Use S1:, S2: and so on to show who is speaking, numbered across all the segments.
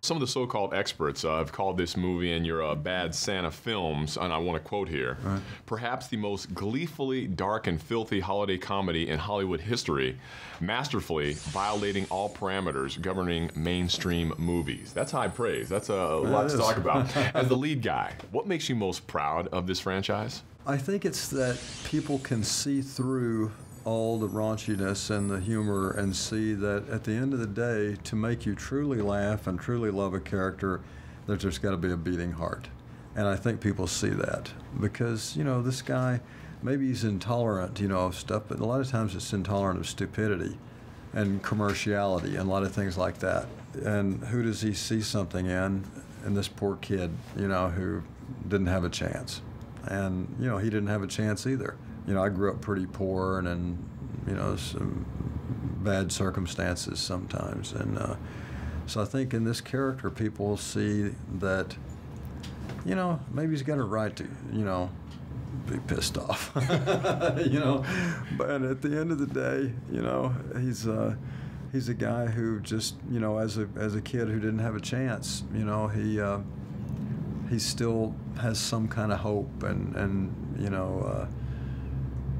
S1: Some of the so-called experts have called this movie and your Bad Santa films, and I want to quote here,
S2: right,
S1: perhaps the most gleefully dark and filthy holiday comedy in Hollywood history, masterfully violating all parameters governing mainstream movies. That's high praise. That's a lot to talk about. As the lead guy, what makes you most proud of this franchise?
S2: I think it's that people can see through all the raunchiness and the humor and see that at the end of the day, to make you truly laugh and truly love a character, there's just got to be a beating heart. And I think people see that because, you know, this guy, maybe he's intolerant, you know, of stuff, but a lot of times it's intolerant of stupidity and commerciality and a lot of things like that. And who does he see something in? And this poor kid, you know, who didn't have a chance. And, you know, he didn't have a chance either. You know, I grew up pretty poor and in, you know, some bad circumstances sometimes. And so I think in this character, people see that, you know, maybe he's got a right to, you know, be pissed off, you know. But at the end of the day, you know, he's a guy who just, you know, as a kid who didn't have a chance, you know, he still has some kind of hope and you know,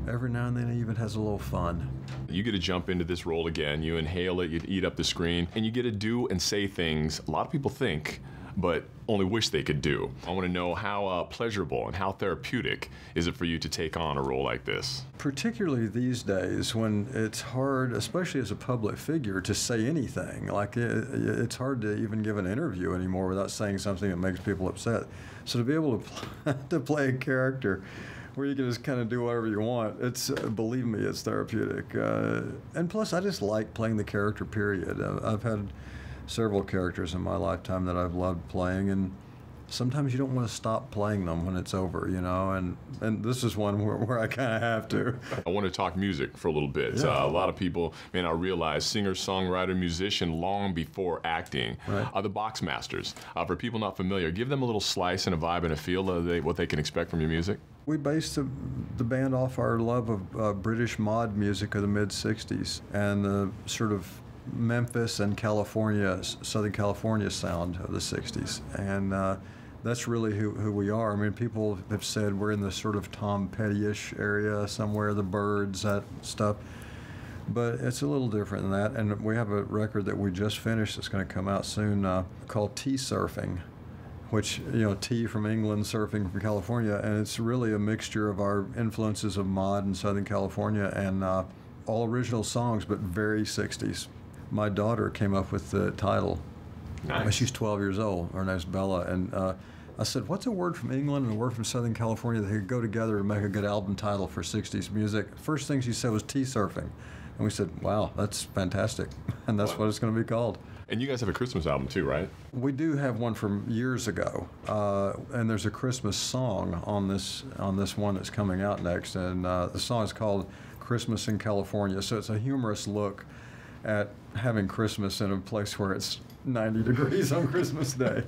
S2: every now and then he even has a little fun.
S1: You get to jump into this role again, you inhale it, you eat up the screen, and you get to do and say things a lot of people think, but only wish they could do. I want to know how pleasurable and how therapeutic is it for you to take on a role like this?
S2: Particularly these days when it's hard, especially as a public figure, to say anything. Like it's hard to even give an interview anymore without saying something that makes people upset. So to be able to play a character where you can just kind of do whatever you want, it's, believe me, it's therapeutic. And plus, I just like playing the character, period. I've had several characters in my lifetime that I've loved playing, and sometimes you don't want to stop playing them when it's over, you know, and this is one where I kind of have to.
S1: I want to talk music for a little bit.
S2: Yeah.
S1: A lot of people may not realize singer, songwriter, musician long before acting are the box masters. For people not familiar, give them a little slice and a vibe and a feel of what they can expect from your music.
S2: We based the band off our love of British mod music of the mid-'60s and the sort of Memphis and California, Southern California sound of the 60s. And that's really who we are. I mean, people have said we're in the sort of Tom Petty-ish area somewhere, the Byrds, that stuff. But it's a little different than that. And we have a record that we just finished that's going to come out soon called Tea Surfing, which, you know, tea from England, surfing from California. And it's really a mixture of our influences of mod in Southern California and all original songs, but very 60s. My daughter came up with the title.
S1: Nice.
S2: She's 12 years old. Her name's Bella. And I said, what's a word from England and a word from Southern California that could go together to make a good album title for 60s music? First thing she said was tea surfing. And we said, wow, that's fantastic. And that's what it's going to be called.
S1: And you guys have a Christmas album too, right?
S2: We do have one from years ago. And there's a Christmas song on this one that's coming out next. And the song is called Christmas in California. So it's a humorous look at having Christmas in a place where it's 90 degrees on Christmas Day.